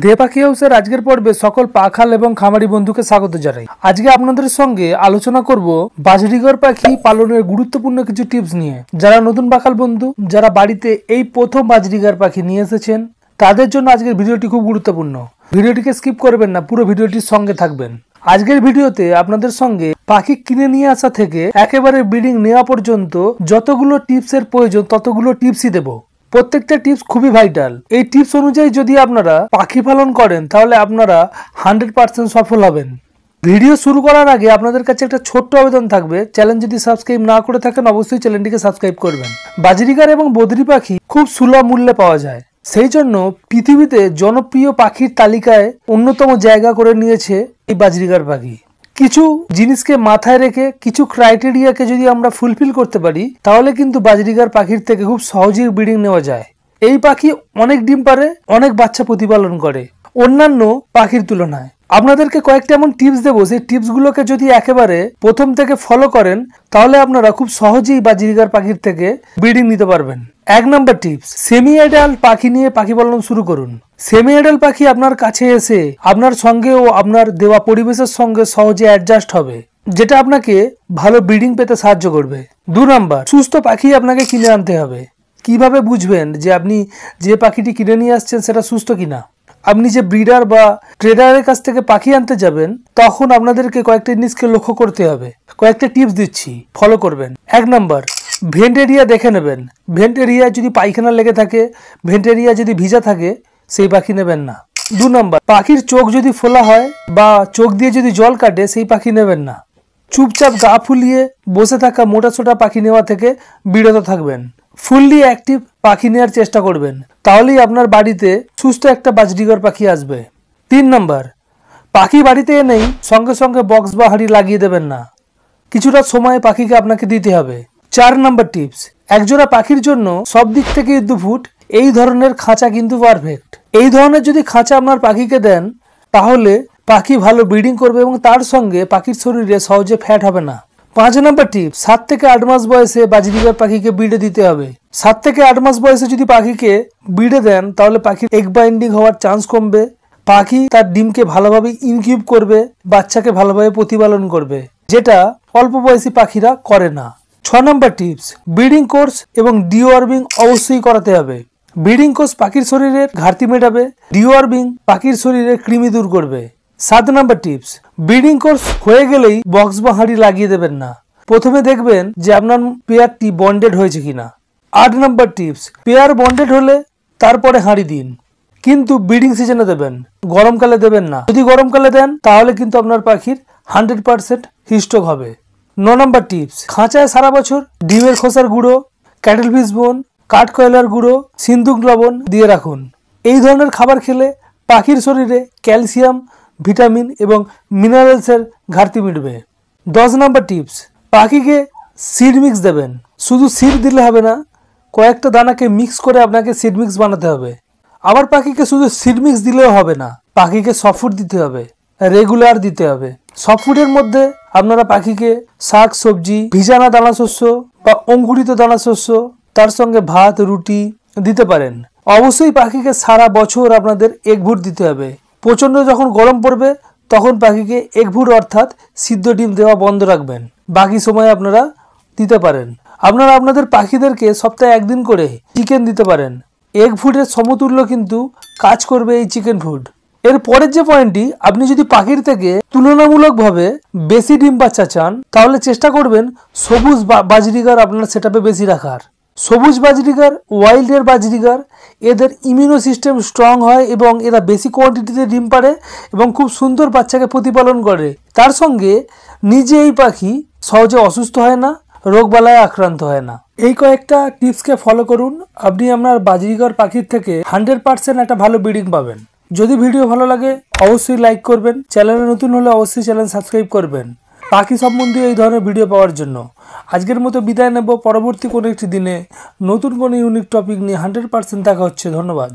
দে পাখি হাউসের আজকের পর্বে সকল পাখাল এবং খামারি বন্ধুকে স্বাগত জানাই। আজকে আপনাদের সঙ্গে আলোচনা করব বাজরিগর পাখি পালনের গুরুত্বপূর্ণ কিছু টিপস নিয়ে। যারা নতুন পাখাল বন্ধু, যারা বাড়িতে এই প্রথম বাজরিগর পাখি নিয়ে এসেছেন, তাদের জন্য আজকের ভিডিওটি খুব গুরুত্বপূর্ণ। ভিডিওটিকে স্কিপ করবেন না, পুরো ভিডিওটির সঙ্গে থাকবেন। আজকের ভিডিওতে আপনাদের সঙ্গে পাখি কিনে নিয়ে আসা থেকে একেবারে ব্রিডিং নেওয়া পর্যন্ত যতগুলো টিপসের প্রয়োজন ততগুলো টিপসই দেবো। প্রত্যেকটা টিপস খুবই ভাইটাল। এই টিপস অনুযায়ী যদি আপনারা পাখি পালন করেন তাহলে আপনারা 100% সফল হবেন। ভিডিও শুরু করার আগে আপনাদের কাছে একটা ছোট্ট আবেদন থাকবে, চ্যানেল যদি সাবস্ক্রাইব না করে থাকেন অবশ্যই চ্যানেলটিকে সাবস্ক্রাইব করবেন। বাজরিগার এবং বদ্রি পাখি খুব সুলভ মূল্যে পাওয়া যায়, সেই জন্য পৃথিবীতে জনপ্রিয় পাখির তালিকায় অন্যতম জায়গা করে নিয়েছে এই বাজরিগার পাখি। কিছু জিনিসকে মাথায় রেখে কিছু ক্রাইটেরিয়াকে যদি আমরা ফুলফিল করতে পারি তাহলে কিন্তু বাজরিগার পাখির থেকে খুব সহজেই ব্রিডিং নেওয়া যায়। এই পাখি অনেক ডিম পারে, অনেক বাচ্চা প্রতিপালন করে অন্যান্য পাখির তুলনায়। আপনাদেরকে কয়েকটা এমন টিপস দেবো, সেই টিপসগুলোকে যদি একেবারে প্রথম থেকে ফলো করেন তাহলে আপনারা খুব সহজেই বাজরিগার পাখির থেকে ব্রিডিং নিতে পারবেন। 1 নম্বর টিপস, সেমি অ্যাডাল পাখি নিয়ে পাখি পালন শুরু করুন। সেমি অ্যাডাল পাখি আপনার কাছে এসে আপনার সঙ্গে ও আপনার দেওয়া পরিবেশের সঙ্গে সহজে অ্যাডজাস্ট হবে, যেটা আপনাকে ভালো ব্রিডিং পেতে সাহায্য করবে। 2 নম্বর, সুস্থ পাখি আপনাকে কিনে আনতে হবে। কিভাবে বুঝবেন যে আপনি যে পাখিটি কিনে নিয়ে আসছেন সেটা সুস্থ কিনা? আপনি যে ব্রিডার বা ট্রেডারের কাছ থেকে পাখি আনতে যাবেন তখন আপনাদেরকে কয়েকটা জিনিসকে লক্ষ্য করতে হবে। কয়েকটা টিপস দিচ্ছি, ফলো করবেন। 1 নম্বর, ভেন্ট এরিয়া দেখে নেবেন। ভেন্ট এরিয়া যদি পায়খানা লেগে থাকে, ভেন্ট এরিয়া যদি ভিজা থাকে, সেই পাখি নেবেন না। 2 নম্বর, পাখির চোখ যদি ফোলা হয় বা চোখ দিয়ে যদি জল কাটে সেই পাখি নেবেন না। চুপচাপ গা ফুলিয়ে বসে থাকা মোটা সোটা পাখি নেওয়া থেকে বিরত থাকবেন। ফুললি অ্যাক্টিভ পাখি নেওয়ার চেষ্টা করবেন, তাহলেই আপনার বাড়িতে সুস্থ একটা বাজরিগর পাখি আসবে। 3 নম্বর, পাখি বাড়িতে এনেই সঙ্গে সঙ্গে বক্স বা হাঁড়ি লাগিয়ে দেবেন না, কিছুটা সময় পাখিকে আপনাকে দিতে হবে। 4 নম্বর টিপস, একজোড়া পাখির জন্য সব দিক থেকে 2 ফুট এই ধরনের খাঁচা কিন্তু পারফেক্ট। এই ধরনের যদি খাঁচা আপনার পাখিকে দেন তাহলে পাখি ভালো ব্রিডিং করবে এবং তার সঙ্গে পাখির শরীরে সহজে ফ্যাট হবে না। 5 নম্বর টিপস, 7 থেকে 8 মাস বয়সে বাজরিগার পাখিকে ব্রিডে দিতে হবে। 7 থেকে 8 মাস বয়সে যদি পাখিকে ব্রিডে দেন তাহলে পাখির এগ বাইন্ডিং হওয়ার চান্স কমবে, পাখি তার ডিমকে ভালোভাবে ইনকিউব করবে, বাচ্চাকে ভালোভাবে প্রতিপালন করবে, যেটা অল্প বয়সী পাখিরা করে না। 6 নম্বর টিপস, ব্রিডিং কোর্স এবং ডিওয়ার্মিং অবশ্যই করাতে হবে। ব্রিডিং কোর্স পাখির শরীরের ঘাটতি মেটাবে, ডিওয়ার্মিং পাখির শরীরে কৃমি দূর করবে। 7 নম্বর টিপস, ব্রিডিং কোর্স হয়ে গেলেই বক্স বা হাঁড়ি লাগিয়ে দেবেন না, প্রথমে দেখবেন যে আপনার পেয়ারটি বন্ডেড হয়েছে কিনা। 8 নম্বর টিপস, পেয়ার বন্ডেড হলে তারপরে হাঁড়ি দিন, কিন্তু ব্রিডিং সিজনে দেবেন, গরমকালে দেবেন না। যদি গরমকালে দেন তাহলে কিন্তু আপনার পাখির 100% হিস্ট্রোক হবে। 9 নম্বর টিপস, খাঁচায় সারা বছর ডিমের খোসার গুঁড়ো, ক্যাটেল ফিশ বোন, কাঠ কয়লার গুঁড়ো, সিন্দুক লবণ দিয়ে রাখুন। এই ধরনের খাবার খেলে পাখির শরীরে ক্যালসিয়াম, ভিটামিন এবং মিনারেলসের ঘাটতি মিটবে। 10 নম্বর টিপস, পাখিকে সিড মিক্স দেবেন। শুধু সিড দিলে হবে না, কয়েকটা দানাকে মিক্স করে আপনাকে সিড মিক্স বানাতে হবে। আবার পাখিকে শুধু সিড মিক্স দিলেও হবে না, পাখিকে সফট ফুড দিতে হবে, রেগুলার দিতে হবে। সফট ফুডের মধ্যে আপনারা পাখিকে শাক সবজি, ভিজানা দানা শস্য বা অঙ্কুরিত দানা শস্য, তার সঙ্গে ভাত রুটি দিতে পারেন। অবশ্যই পাখিকে সারা বছর আপনাদের এগ ভুট দিতে হবে। প্রচণ্ড যখন গরম পড়বে তখন পাখিকে এগ ভুট অর্থাৎ সিদ্ধ ডিম দেওয়া বন্ধ রাখবেন, বাকি সময় আপনারা দিতে পারেন। আপনারা আপনাদের পাখিদেরকে সপ্তাহে 1 দিন করে চিকেন দিতে পারেন। এগ ফুডের সমতুল্য কিন্তু কাজ করবে এই চিকেন ফুড। এর পরের যে পয়েন্টটি, আপনি যদি পাখির থেকে তুলনামূলকভাবে বেশি ডিম বাচ্চা চান তাহলে চেষ্টা করবেন সবুজ বাজরিগার আপনার সেটআপে বেশি রাখার। সবুজ বাজরিগার, ওয়াইল্ডের বাজরিগার, এদের ইমিউনো সিস্টেম স্ট্রং হয় এবং এরা বেশি কোয়ান্টিটিতে ডিম পারে এবং খুব সুন্দর বাচ্চাকে প্রতিপালন করে। তার সঙ্গে নিজে এই পাখি সহজে অসুস্থ হয় না, রোগবালায় আক্রান্ত হয় না। এই কয়েকটা টিপসকে ফলো করুন, আপনি আপনার বাজরিগার পাখির থেকে 100% একটা ভালো ব্রিডিং পাবেন। যদি ভিডিও ভালো লাগে অবশ্যই লাইক করবেন, চ্যানেলে নতুন হলে অবশ্যই চ্যানেল সাবস্ক্রাইব করবেন পাখি সম্বন্ধীয় এই ধরনের ভিডিও পাওয়ার জন্য। আজকের মতো বিদায় নেব, পরবর্তী কোনো একটি দিনে নতুন কোনো ইউনিক টপিক নিয়ে 100% দেখা হচ্ছে। ধন্যবাদ।